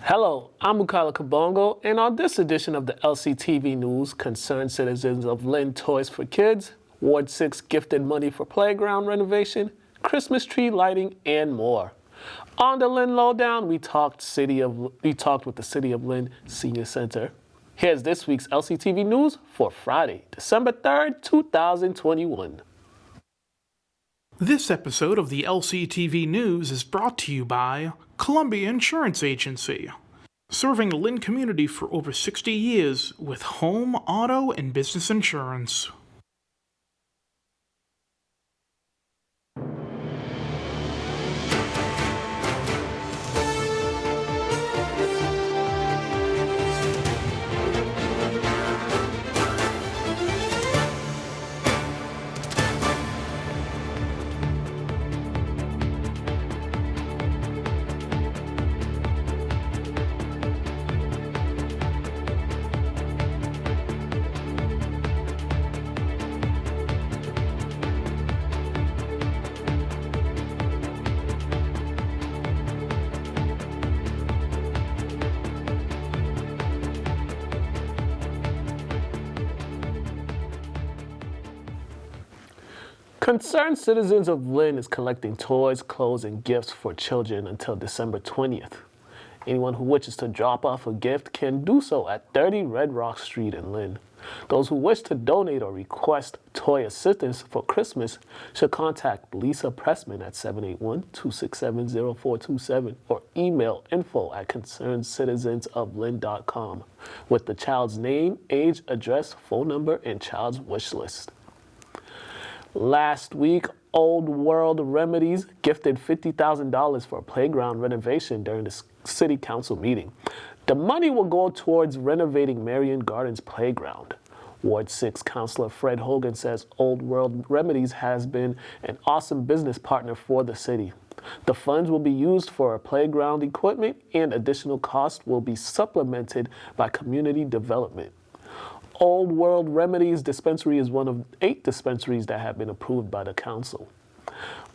Hello, I'm Mukala Kabongo, and on this edition of the LCTV News, concerned citizens of Lynn Toys for Kids, Ward 6 gifted money for playground renovation, Christmas tree lighting, and more. On the Lynn Lowdown, we talked with the City of Lynn Senior Center. Here's this week's LCTV News for Friday, December 3rd, 2021. This episode of the LCTV News is brought to you by Columbia Insurance Agency, serving the Lynn community for over 60 years with home, auto, and business insurance. Concerned Citizens of Lynn is collecting toys, clothes, and gifts for children until December 20th. Anyone who wishes to drop off a gift can do so at 30 Red Rock Street in Lynn. Those who wish to donate or request toy assistance for Christmas should contact Lisa Pressman at 781-267-0427 or email info@concernedcitizensoflynn.com with the child's name, age, address, phone number, and child's wish list. Last week, Olde World Remedies gifted $50,000 for a playground renovation during the City Council meeting. The money will go towards renovating Marion Gardens Playground. Ward 6 Councilor Fred Hogan says Olde World Remedies has been an awesome business partner for the city. The funds will be used for playground equipment, and additional costs will be supplemented by community development. Olde World Remedies dispensary is one of 8 dispensaries that have been approved by the council.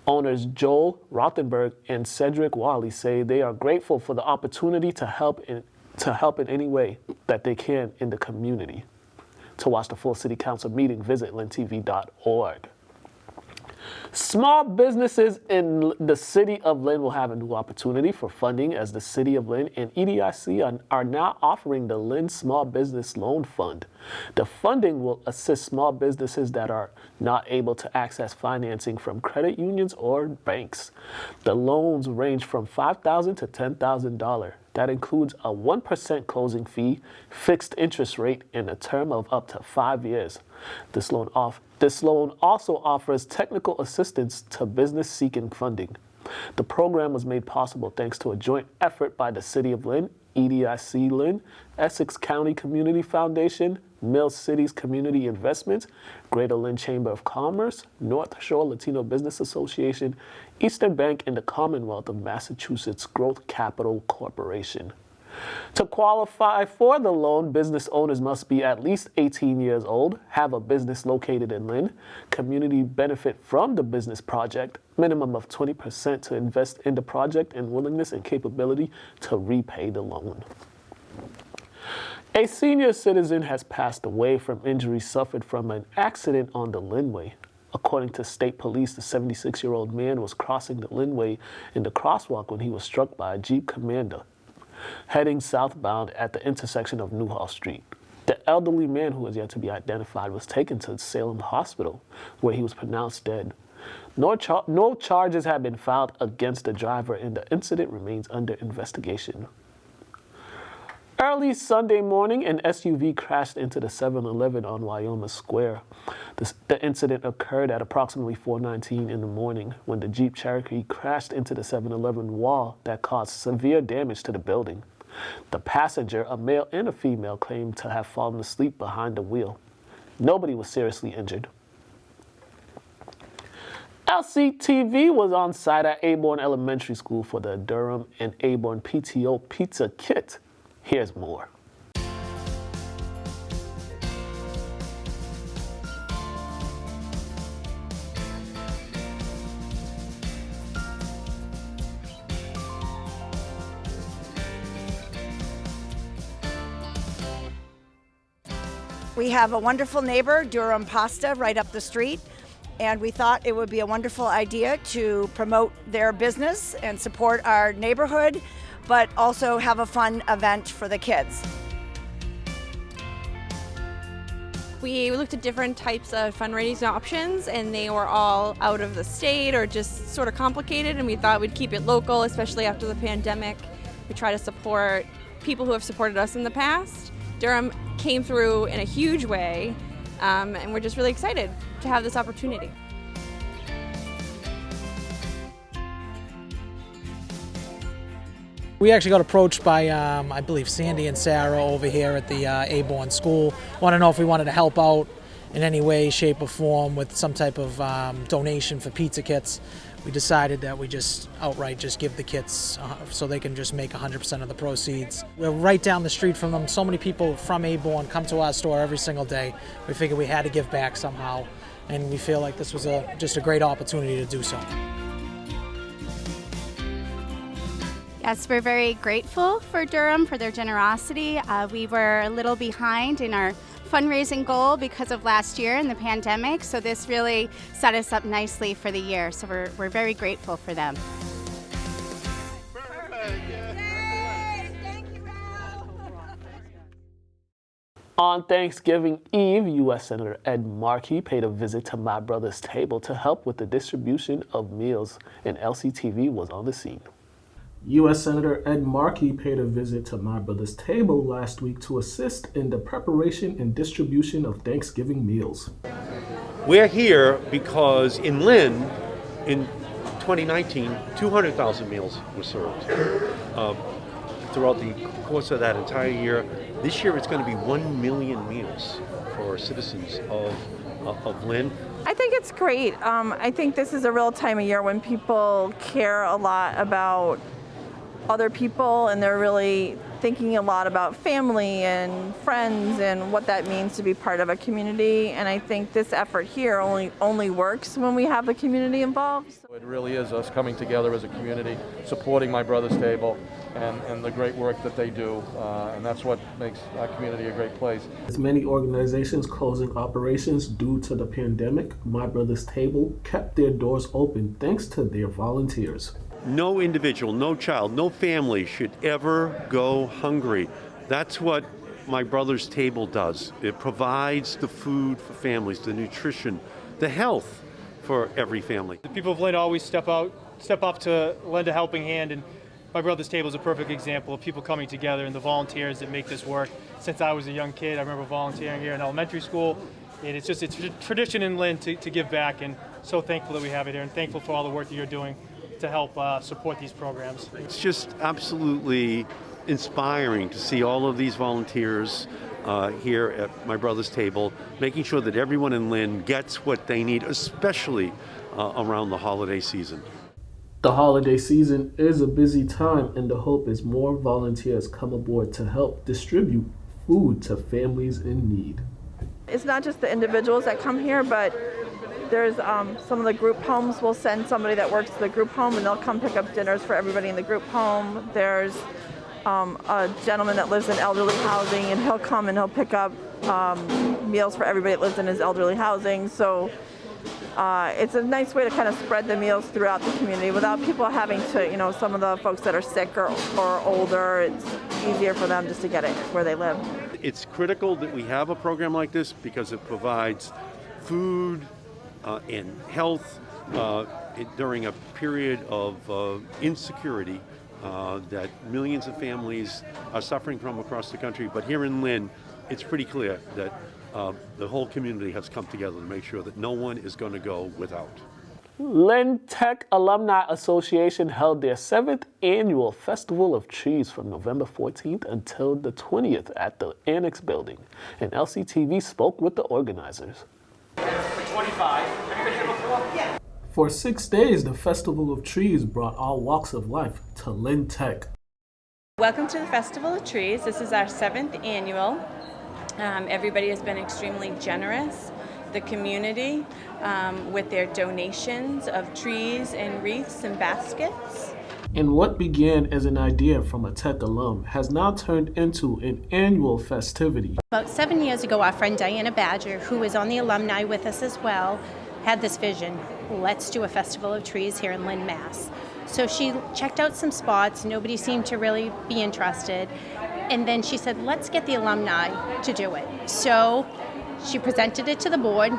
Owners Joel Rothenberg and Cedric Wally say they are grateful for the opportunity to help in any way that they can in the community. To watch the full City Council meeting, visit lyntv.org. Small businesses in the City of Lynn will have a new opportunity for funding as the City of Lynn and EDIC are now offering the Lynn Small Business Loan Fund. The funding will assist small businesses that are not able to access financing from credit unions or banks. The loans range from $5,000 to $10,000. That includes a 1% closing fee, fixed interest rate, and a term of up to 5 years. This loan also offers technical assistance to business seeking funding. The program was made possible thanks to a joint effort by the City of Lynn, EDIC Lynn, Essex County Community Foundation, Mill Cities Community Investments, Greater Lynn Chamber of Commerce, North Shore Latino Business Association, Eastern Bank, and the Commonwealth of Massachusetts Growth Capital Corporation. To qualify for the loan, business owners must be at least 18 years old, have a business located in Lynn, community benefit from the business project, minimum of 20% to invest in the project, and willingness and capability to repay the loan. A senior citizen has passed away from injuries suffered from an accident on the Lynnway. According to state police, the 76-year-old man was crossing the Lynnway in the crosswalk when he was struck by a Jeep Commander heading southbound at the intersection of Newhall Street. The elderly man, who is yet to be identified, was taken to Salem Hospital, where he was pronounced dead. No charges have been filed against the driver, and the incident remains under investigation. Early Sunday morning, an SUV crashed into the 7-Eleven on Wyoming Square. The incident occurred at approximately 4:19 in the morning when the Jeep Cherokee crashed into the 7-Eleven wall that caused severe damage to the building. The passenger, a male and a female, claimed to have fallen asleep behind the wheel. Nobody was seriously injured. LCTV was on site at Aborn Elementary School for the Durum and Aborn PTO pizza kit. Here's more. We have a wonderful neighbor, Durum Pasta, right up the street, and we thought it would be a wonderful idea to promote their business and support our neighborhood, but also have a fun event for the kids. We looked at different types of fundraising options, and they were all out of the state or just sort of complicated, and we thought we'd keep it local, especially after the pandemic. We try to support people who have supported us in the past. Durham came through in a huge way, and we're just really excited to have this opportunity. We actually got approached by, I believe, Sandy and Sarah over here at the Aborn school. Want to know if we wanted to help out in any way, shape, or form with some type of donation for pizza kits. We decided that we just outright just give the kits so they can just make 100% of the proceeds. We're right down the street from them. So many people from Aborn come to our store every single day. We figured we had to give back somehow, and we feel like this was just a great opportunity to do so. Yes, we're very grateful for Durham for their generosity. We were a little behind in our fundraising goal because of last year and the pandemic, so this really set us up nicely for the year. So we're very grateful for them. On Thanksgiving Eve, U.S. Senator Ed Markey paid a visit to My Brother's Table to help with the distribution of meals, and LCTV was on the scene. U.S. Senator Ed Markey paid a visit to My Brother's Table last week to assist in the preparation and distribution of Thanksgiving meals. We're here because in Lynn, in 2019, 200,000 meals were served. Throughout the course of that entire year, this year it's going to be 1 million meals for citizens of Lynn. I think it's great. I think this is a real time of year when people care a lot about other people, and they're really thinking a lot about family and friends and what that means to be part of a community. And I think this effort here only works when we have the community involved. It really is us coming together as a community, supporting My Brother's Table and the great work that they do, and that's what makes our community a great place. As many organizations closing operations due to the pandemic, My Brother's Table kept their doors open thanks to their volunteers. No individual, no child, no family should ever go hungry. That's what My Brother's Table does. It provides the food for families, the nutrition, the health for every family. The people of Lynn always step up to lend a helping hand, and My Brother's Table is a perfect example of people coming together and the volunteers that make this work. Since I was a young kid, I remember volunteering here in elementary school, and it's a tradition in Lynn to give back, and so thankful that we have it here, and thankful for all the work that you're doing to help support these programs. It's just absolutely inspiring to see all of these volunteers here at My Brother's Table, making sure that everyone in Lynn gets what they need, especially around the holiday season. The holiday season is a busy time, and the hope is more volunteers come aboard to help distribute food to families in need. It's not just the individuals that come here, but there's some of the group homes will send somebody that works at the group home, and they'll come pick up dinners for everybody in the group home. There's a gentleman that lives in elderly housing, and he'll come and he'll pick up meals for everybody that lives in his elderly housing. So it's a nice way to kind of spread the meals throughout the community without people having to, some of the folks that are sick or older, it's easier for them just to get it where they live. It's critical that we have a program like this because it provides food and health during a period of insecurity that millions of families are suffering from across the country. But here in Lynn, it's pretty clear that the whole community has come together to make sure that no one is going to go without. Lynn Tech Alumni Association held their 7th annual Festival of Trees from November 14th until the 20th at the Annex Building, and LCTV spoke with the organizers. For 6 days, the Festival of Trees brought all walks of life to Lynn Tech. Welcome to the Festival of Trees. This is our 7th annual. Everybody has been extremely generous. The community with their donations of trees and wreaths and baskets. And what began as an idea from a tech alum has now turned into an annual festivity. About 7 years ago, our friend Diana Badger, who is on the alumni with us as well, had this vision: let's do a festival of trees here in Lynn, Mass. So she checked out some spots. Nobody seemed to really be interested. And then she said, let's get the alumni to do it. So she presented it to the board.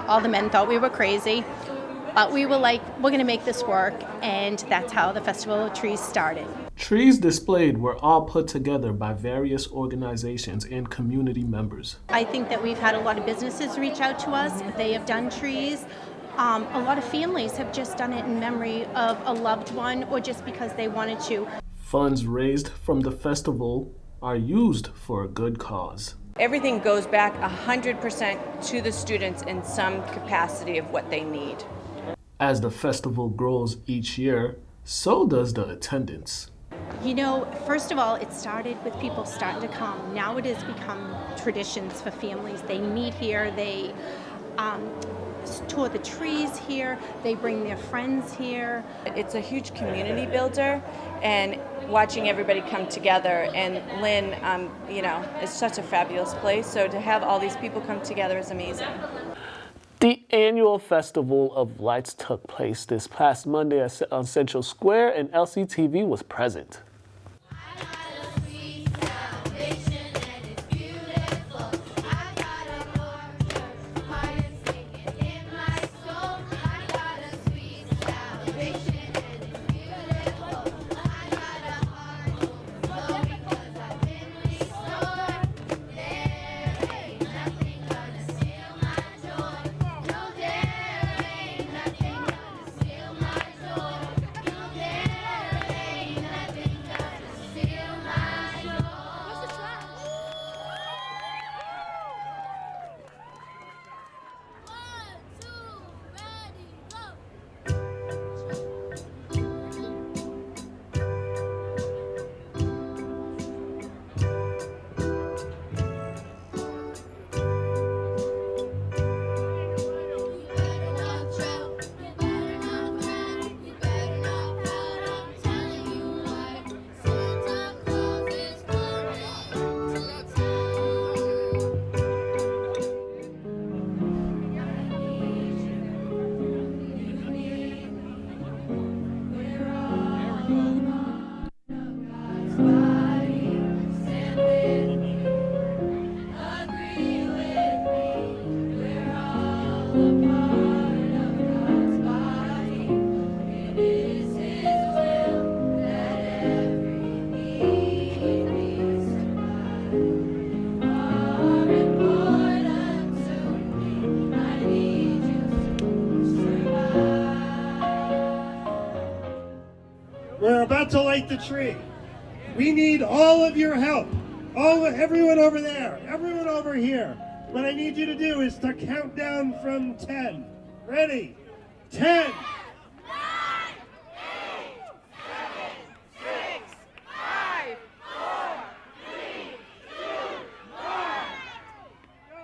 All the men thought we were crazy, but we were like, we're going to make this work. And that's how the Festival of Trees started. Trees displayed were all put together by various organizations and community members. I think that we've had a lot of businesses reach out to us. They have done trees. A lot of families have just done it in memory of a loved one or just because they wanted to. Funds raised from the festival are used for a good cause. Everything goes back 100% to the students in some capacity of what they need. As the festival grows each year, so does the attendance. You know, first of all, it started with people starting to come. Now it has become traditions for families. They meet here, they tour the trees here, they bring their friends here. It's a huge community builder, and watching everybody come together. And Lynn, is such a fabulous place. So to have all these people come together is amazing. The annual Festival of Lights took place this past Monday on Central Square, and LCTV was present. We're about to light the tree. We need all of your help. Everyone over there, everyone over here. What I need you to do is to count down from 10. Ready? 10. 9, 8, 7, 6, 5, 4, 3, 2, 1. Go.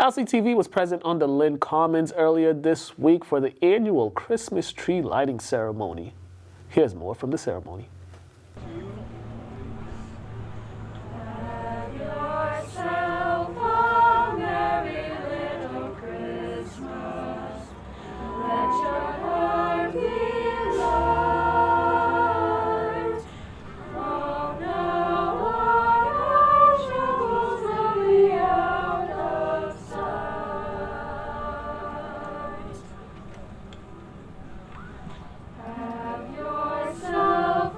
LCTV was present on the Lynn Commons earlier this week for the annual Christmas tree lighting ceremony. Here's more from the ceremony. Yourself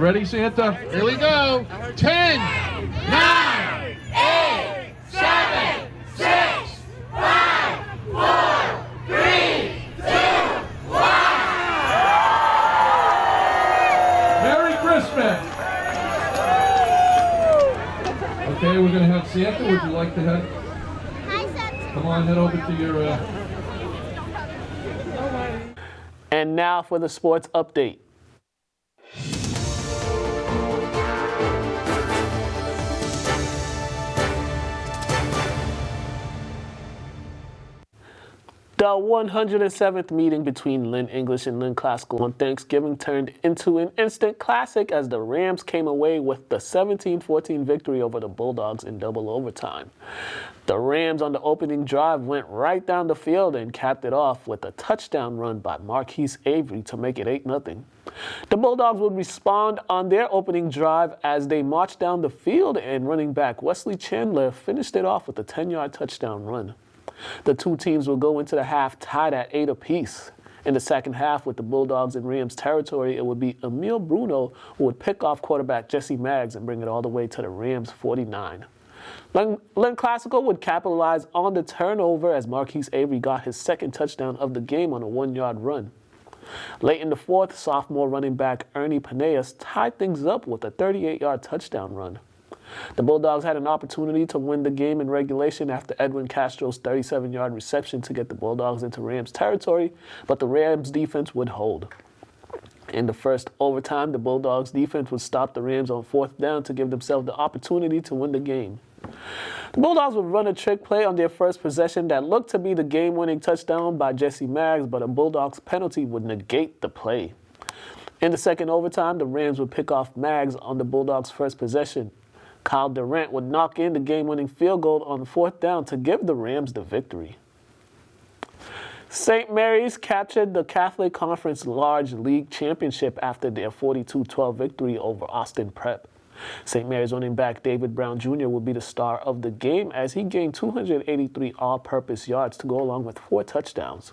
ready, Santa? Here we go. 10, 9, 8, 7, 6, 5, 4, 3, 2, 1. Merry Christmas. Okay, we're going to have Santa. Would you like to head? Come on, head over to your... And now for the sports update. The 107th meeting between Lynn English and Lynn Classical on Thanksgiving turned into an instant classic as the Rams came away with the 17-14 victory over the Bulldogs in double overtime. The Rams on the opening drive went right down the field and capped it off with a touchdown run by Marquise Avery to make it 8-0. The Bulldogs would respond on their opening drive as they marched down the field, and running back Wesley Chandler finished it off with a 10-yard touchdown run. The two teams will go into the half tied at 8 apiece. In the second half, with the Bulldogs in Rams territory, it would be Emil Bruno who would pick off quarterback Jesse Maggs and bring it all the way to the Rams' 49. Lynn Classical would capitalize on the turnover as Marquise Avery got his second touchdown of the game on a 1-yard run. Late in the fourth, sophomore running back Ernie Paneas tied things up with a 38-yard touchdown run. The Bulldogs had an opportunity to win the game in regulation after Edwin Castro's 37-yard reception to get the Bulldogs into Rams territory, but the Rams defense would hold. In the first overtime, the Bulldogs defense would stop the Rams on fourth down to give themselves the opportunity to win the game. The Bulldogs would run a trick play on their first possession that looked to be the game-winning touchdown by Jesse Maggs, but a Bulldogs penalty would negate the play. In the second overtime, the Rams would pick off Maggs on the Bulldogs' first possession. Kyle Durant would knock in the game-winning field goal on the fourth down to give the Rams the victory. St. Mary's captured the Catholic Conference Large League Championship after their 42-12 victory over Austin Prep. St. Mary's running back David Brown Jr. will be the star of the game as he gained 283 all-purpose yards to go along with 4 touchdowns.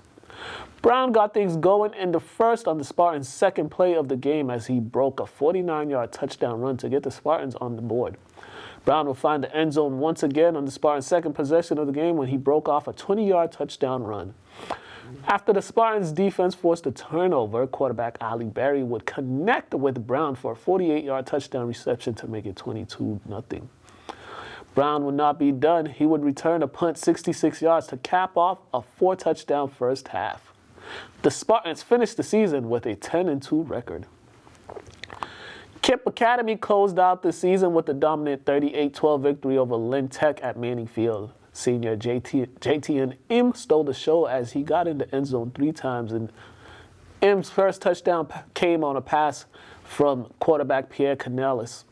Brown got things going in the first on the Spartans' second play of the game as he broke a 49-yard touchdown run to get the Spartans on the board. Brown will find the end zone once again on the Spartans' second possession of the game when he broke off a 20-yard touchdown run. After the Spartans' defense forced a turnover, quarterback Ali Berry would connect with Brown for a 48-yard touchdown reception to make it 22-0. Brown would not be done. He would return a punt 66 yards to cap off a 4-touchdown first half. The Spartans finished the season with a 10-2 record. Kip Academy closed out the season with a dominant 38-12 victory over Lynn Tech at Manning Field. Senior JTN M stole the show as he got in the end zone 3 times, and M's first touchdown came on a pass from quarterback Pierre Canellis.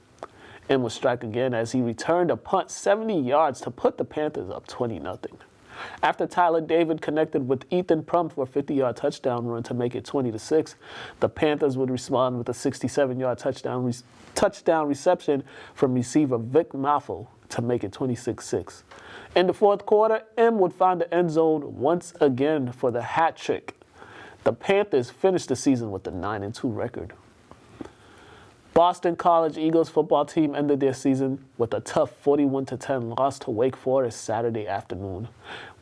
M would strike again as he returned a punt 70 yards to put the Panthers up 20-0. After Tyler David connected with Ethan Prum for a 50-yard touchdown run to make it 20-6, the Panthers would respond with a 67-yard touchdown reception from receiver Vic Maffel to make it 26-6. In the fourth quarter, M would find the end zone once again for the hat trick. The Panthers finished the season with a 9-2 record. Boston College Eagles football team ended their season with a tough 41-10 loss to Wake Forest Saturday afternoon.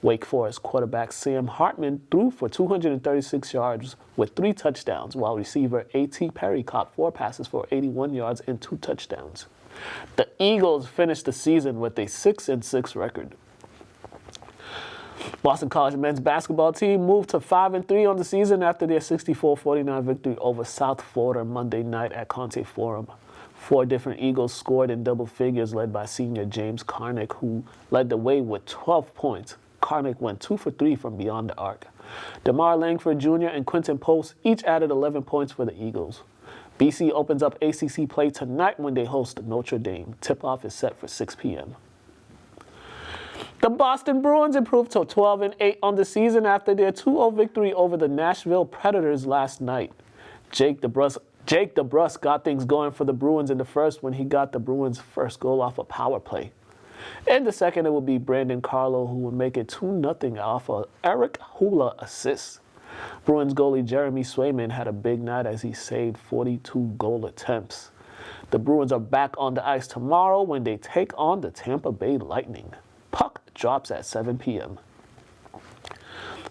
Wake Forest quarterback Sam Hartman threw for 236 yards with 3 touchdowns, while receiver A.T. Perry caught 4 passes for 81 yards and 2 touchdowns. The Eagles finished the season with a 6-6 record. Boston College men's basketball team moved to 5-3 on the season after their 64-49 victory over South Florida Monday night at Conte Forum. 4 different Eagles scored in double figures, led by senior James Karnick, who led the way with 12 points. Karnick went 2 for 3 from beyond the arc. DeMar Langford Jr. and Quentin Post each added 11 points for the Eagles. BC opens up ACC play tonight when they host Notre Dame. Tip-off is set for 6 p.m. The Boston Bruins improved to 12-8 on the season after their 2-0 victory over the Nashville Predators last night. Jake DeBrusk got things going for the Bruins in the first when he got the Bruins' first goal off a power play. In the second, it will be Brandon Carlo who will make it 2-0 off a Eric Hula assist. Bruins goalie Jeremy Swayman had a big night as he saved 42 goal attempts. The Bruins are back on the ice tomorrow when they take on the Tampa Bay Lightning. Puck drops at 7 p.m.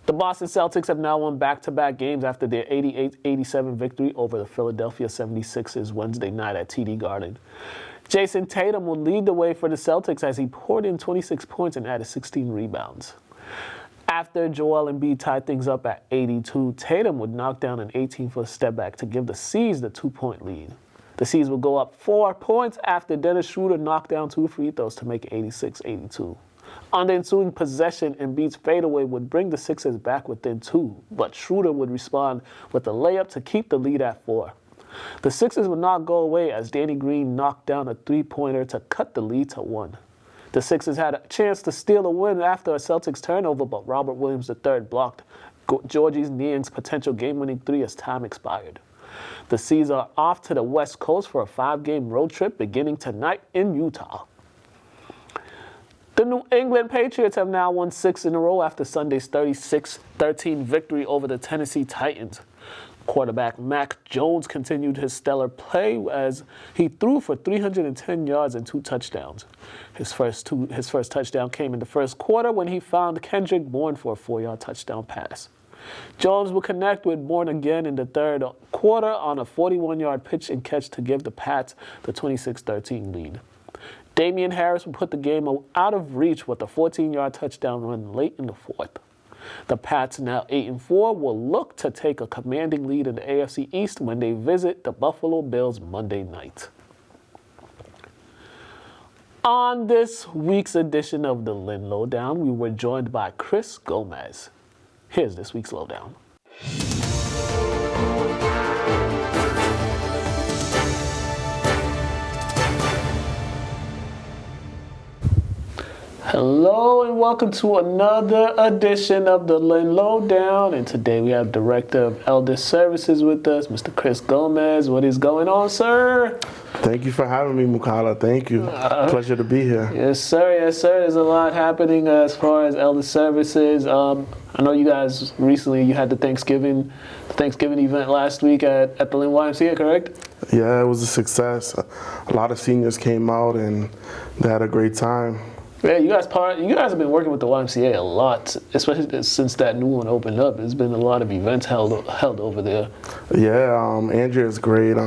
The Boston Celtics have now won back-to-back games after their 88-87 victory over the Philadelphia 76ers Wednesday night at TD Garden. Jason Tatum will lead the way for the Celtics as he poured in 26 points and added 16 rebounds. After Joel Embiid tied things up at 82, Tatum would knock down an 18-foot step back to give the C's the 2-point lead. The C's would go up 4 points after Dennis Schroeder knocked down 2 free throws to make it 86-82. On the ensuing possession, Embiid's fadeaway would bring the Sixers back within 2, but Schroeder would respond with a layup to keep the lead at 4. The Sixers would not go away as Danny Green knocked down a 3-pointer to cut the lead to 1. The Sixers had a chance to steal a win after a Celtics turnover, but Robert Williams III blocked Georges Niang's potential game-winning 3 as time expired. The C's are off to the West Coast for a 5-game road trip beginning tonight in Utah. The New England Patriots have now won 6 in a row after Sunday's 36-13 victory over the Tennessee Titans. Quarterback Mac Jones continued his stellar play as he threw for 310 yards and 2 touchdowns. His first touchdown came in the first quarter when he found Kendrick Bourne for a 4-yard touchdown pass. Jones will connect with Bourne again in the third quarter on a 41-yard pitch and catch to give the Pats the 26-13 lead. Damian Harris will put the game out of reach with a 14-yard touchdown run late in the fourth. The Pats, now 8-4, will look to take a commanding lead in the AFC East when they visit the Buffalo Bills Monday night. On this week's edition of the Lynn Lowdown, we were joined by Chris Gomez. Here's this week's Lowdown. Hello and welcome to another edition of the Lynn Lowdown. And today we have Director of Elder Services with us, Mr. Chris Gomez. What is going on, sir? Thank you for having me, Mukala. Thank you. Pleasure to be here. Yes, sir. Yes, sir. There's a lot happening as far as Elder Services. I know you guys recently, you had the Thanksgiving event last week at the Lynn YMCA, correct? Yeah, it was a success. A lot of seniors came out and they had a great time. Yeah, you guys have been working with the YMCA a lot, especially since that new one opened up. There's been a lot of events held over there. Yeah, Andrea is great.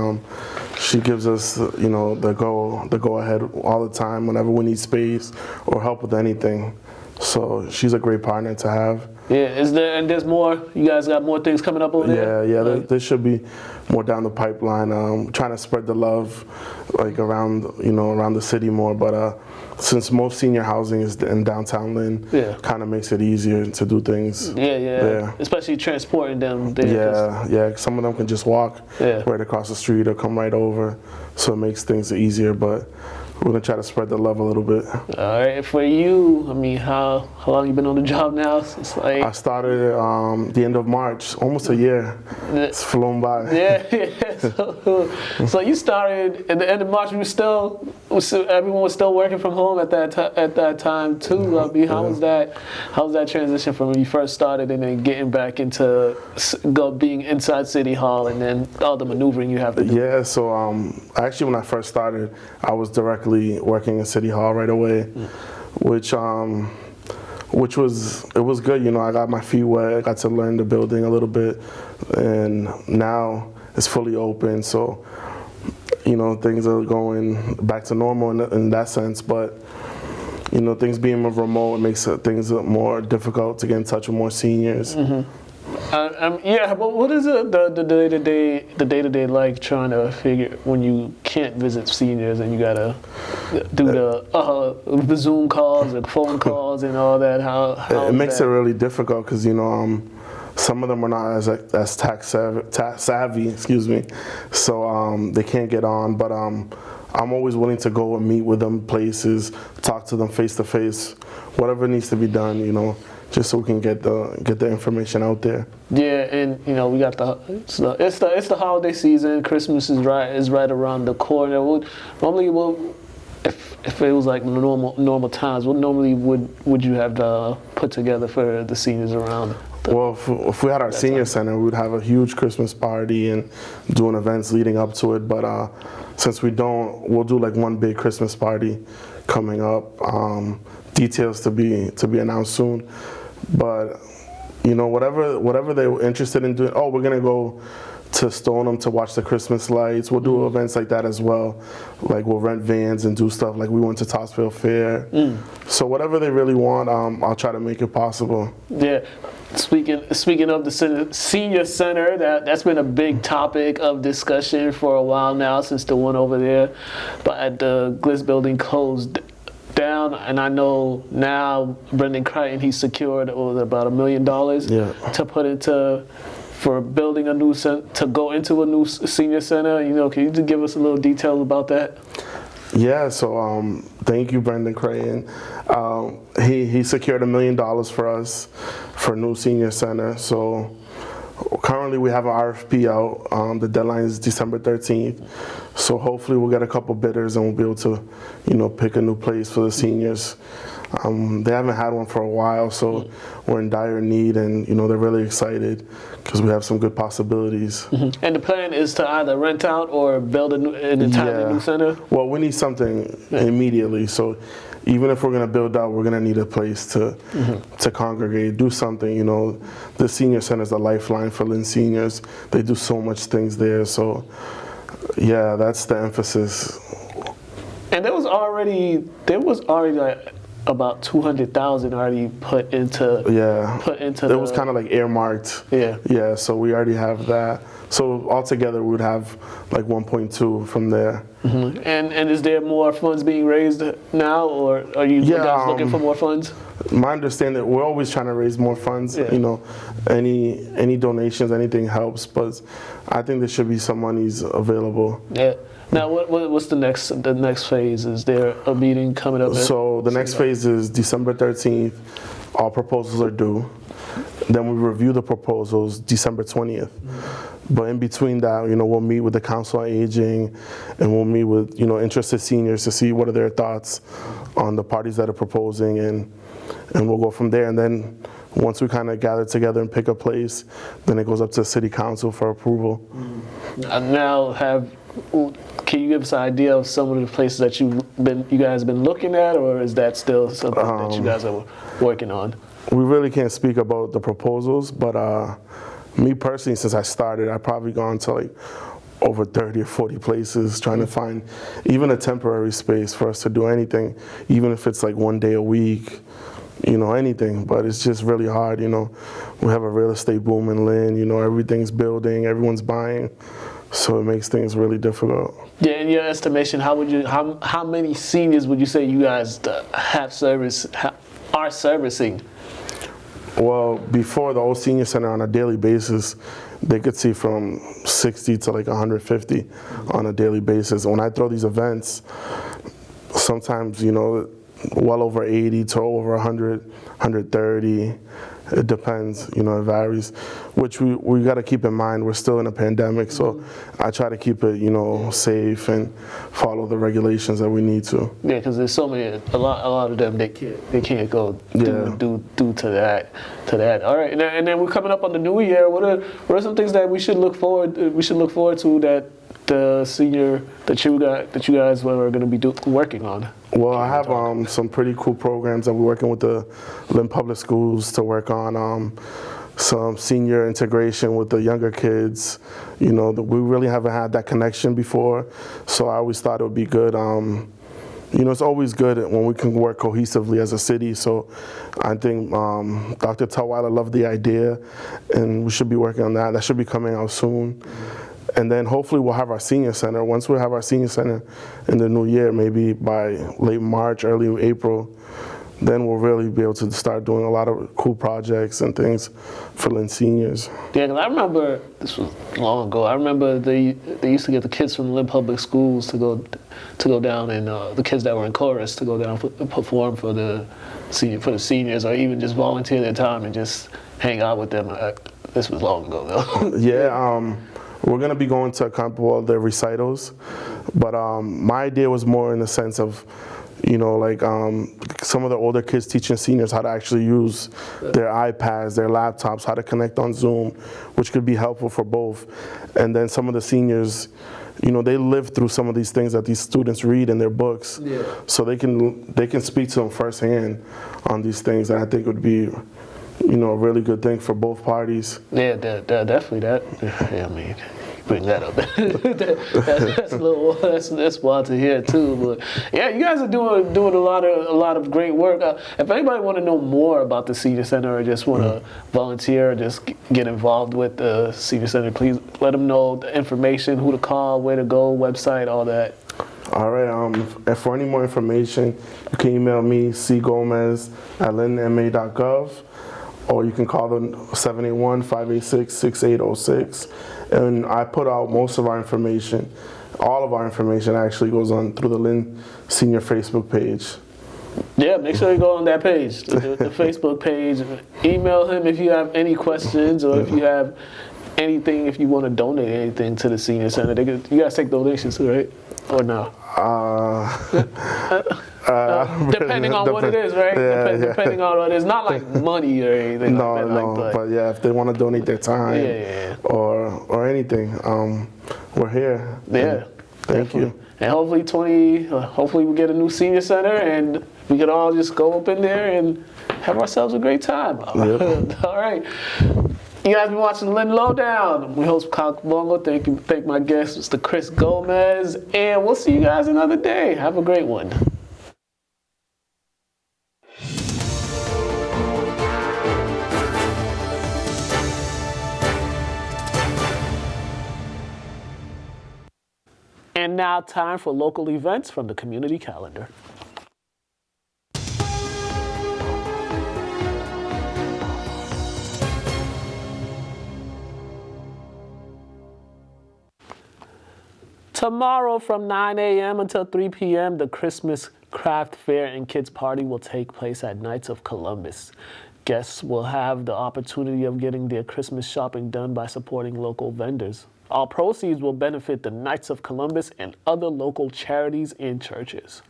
She gives us, the go ahead all the time whenever we need space or help with anything. So she's a great partner to have. Yeah, there's more? You guys got more things coming up over there? Yeah, there should be more down the pipeline. Trying to spread the love, around the city more. But since most senior housing is in downtown Lynn, kind of makes it easier to do things. Yeah. Especially transporting them there. Yeah. Some of them can just walk right across the street or come right over, so it makes things easier. But we're gonna try to spread the love a little bit. All right. For you, how long you been on the job now? I started the end of March, almost a year. It's flown by. Yeah. So you started at the end of March. Everyone was still working from home at that time too. How was that transition from when you first started and then getting back into being inside City Hall and then all the maneuvering you have to do? Yeah. So actually, when I first started, I was directly working in City Hall right away, which was good. I got my feet wet. I got to learn the building a little bit, and now it's fully open. So things are going back to normal in that sense. But things being remote makes things more difficult to get in touch with more seniors. Mm-hmm. But what is the day-to-day like trying to figure when you can't visit seniors and you gotta do the Zoom calls and phone calls and all that? How it makes it really difficult because some of them are not as tech savvy, so they can't get on. But I'm always willing to go and meet with them places, talk to them face to face, whatever needs to be done, just so we can get the information out there. Yeah, and we got it's the holiday season. Christmas is right around the corner. if it was like normal times, what normally would you have put together for the seniors around? Well, if we had our senior center, we would have a huge Christmas party and doing events leading up to it. But since we don't, we'll do like one big Christmas party coming up. Details to be announced soon. But you know, whatever they were interested in doing. Oh, we're gonna go to Stoneham to watch the Christmas lights. We'll do events like that as well. Like we'll rent vans and do stuff. Like we went to Topsfield Fair. So whatever they really want, I'll try to make it possible. Yeah. Speaking of the senior center, that's been a big topic of discussion for a while now since the one over there, but the Gliss building closed down, and I know now Brendan Crichton, he secured about $1 million to put into for building a new to go into a new senior center. You know, can you just give us a little detail about that? Yeah, so thank you, Brendan Crichton. He secured $1 million for us for a new senior center. So currently we have an RFP out. The deadline is December 13th. So hopefully we'll get a couple bidders and we'll be able to, you know, pick a new place for the seniors. They haven't had one for a while, so we're in dire need, and you know they're really excited because we have some good possibilities. And the plan is to either rent out or build an entirely new center? Well, we need something immediately, so even if we're going to build out, we're going to need a place to congregate, do something. You know, the senior center is a lifeline for Lynn seniors. They do so much things there, so yeah, that's the emphasis. And there was already like about 200,000 already put into. It was kind of like earmarked. Yeah. So we already have that. So altogether, we would have like 1.2 from there. And is there more funds being raised now, or are you guys looking for more funds? My understanding, we're always trying to raise more funds. You know, any donations, anything helps. But I think there should be some monies available. Yeah. Now, what's the next phase? Is there a meeting coming up? So the next phase is December 13th. All proposals are due. Then we review the proposals December 20th. But in between that, you know, we'll meet with the Council on Aging, and we'll meet with, you know, interested seniors to see what are their thoughts on the parties that are proposing, and we'll go from there. And then once we kind of gather together and pick a place, then it goes up to City Council for approval. Can you give us an idea of some of the places that you guys have been looking at, or is that still something that you guys are working on? We really can't speak about the proposals, but me personally, since I started, I've probably gone to like over 30 or 40 places trying to find even a temporary space for us to do anything, even if it's like one day a week, you know, anything. But it's just really hard, you know. We have a real estate boom in Lynn, you know, everything's building, everyone's buying. So it makes things really difficult. Yeah, in your estimation, how many seniors would you say you guys are servicing? Well, before the old senior center on a daily basis, they could see from 60 to like 150 on a daily basis. When I throw these events, sometimes, you know, well over 80 to over 100, 130. It depends, you know, it varies, which we got to keep in mind. We're still in a pandemic, so I try to keep it, you know, safe and follow the regulations that we need to. Yeah, because there's so many, a lot of them they can't go due to that. All right, and then we're coming up on the new year. What are some things that we should look forward to that the senior that you guys are going to be working on? Well, I have some pretty cool programs that we're working with the Lynn Public Schools to work on. Some senior integration with the younger kids. You know, we really haven't had that connection before, so I always thought it would be good. You know, it's always good when we can work cohesively as a city. So I think Dr. Tawala loved the idea, and we should be working on that. That should be coming out soon. And then hopefully we'll have our senior center. Once we have our senior center in the new year, maybe by late March, early April, then we'll really be able to start doing a lot of cool projects and things for Lynn seniors. Yeah, because I remember, this was long ago, I remember they used to get the kids from Lynn Public Schools to go down, and the kids that were in chorus to go down and perform for the seniors, or even just volunteer their time and just hang out with them. This was long ago though. Yeah. We're going to be going to a couple of their recitals. But my idea was more in the sense of, you know, like some of the older kids teaching seniors how to actually use their iPads, their laptops, how to connect on Zoom, which could be helpful for both. And then some of the seniors, you know, they live through some of these things that these students read in their books, so they can speak to them firsthand on these things, and I think it would be, you know, a really good thing for both parties. Yeah, definitely that. Yeah, I mean, bring that up. That's wild to hear too. But yeah, you guys are doing a lot of great work. If anybody want to know more about the Senior Center or just want to volunteer or just get involved with the Senior Center, please let them know the information, who to call, where to go, website, all that. All right. And for any more information, you can email me cgomez@lynnma.gov, or you can call them 781-586-6806. And I put out most of our information. All of our information actually goes on through the Lynn Senior Facebook page. Yeah, make sure you go on that page, the Facebook page. Email him if you have any questions, or if you have anything, if you want to donate anything to the Senior Center. You guys take donations too, right? Or no? Depending on what it is, right? Depending on what it is. Not like money or anything like that. No, but yeah, if they want to donate their time or anything, we're here. Yeah. Thank you. And hopefully we get a new Senior Center and we can all just go up in there and have ourselves a great time. Yep. All right. You guys been watching Lynn Lowdown. We host Kyle Bongo. Thank my guest, Mr. Chris Gomez. And we'll see you guys another day. Have a great one. And now time for local events from the community calendar. Tomorrow from 9 a.m. until 3 p.m., the Christmas Craft Fair and Kids Party will take place at Knights of Columbus. Guests will have the opportunity of getting their Christmas shopping done by supporting local vendors. All proceeds will benefit the Knights of Columbus and other local charities and churches.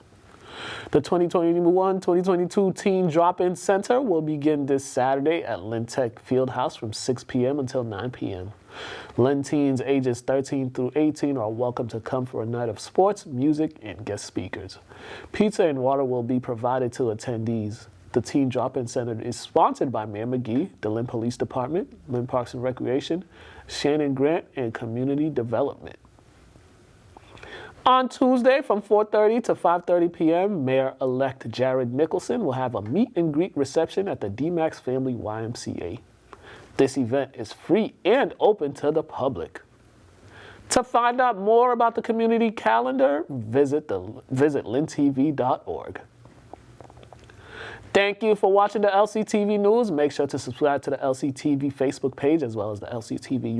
The 2021-2022 Teen Drop-In Center will begin this Saturday at Lynn Tech Fieldhouse from 6 p.m. until 9 p.m. Lynn teens ages 13 through 18 are welcome to come for a night of sports, music, and guest speakers. Pizza and water will be provided to attendees. The Teen Drop-In Center is sponsored by Mayor McGee, the Lynn Police Department, Lynn Parks and Recreation, Shannon Grant, and Community Development. On Tuesday from 4:30 to 5:30 p.m., Mayor-elect Jared Nicholson will have a meet and greet reception at the D-Max Family YMCA. This event is free and open to the public. To find out more about the community calendar, visit lyntv.org. Thank you for watching the LCTV News. Make sure to subscribe to the LCTV Facebook page as well as the LCTV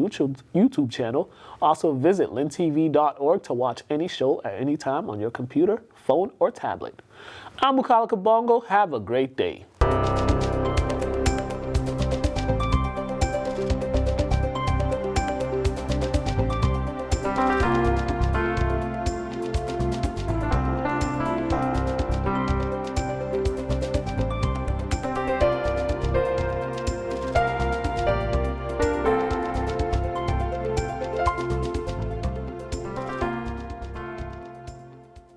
YouTube channel. Also visit lyntv.org to watch any show at any time on your computer, phone, or tablet. I'm Mukala Kabongo. Have a great day.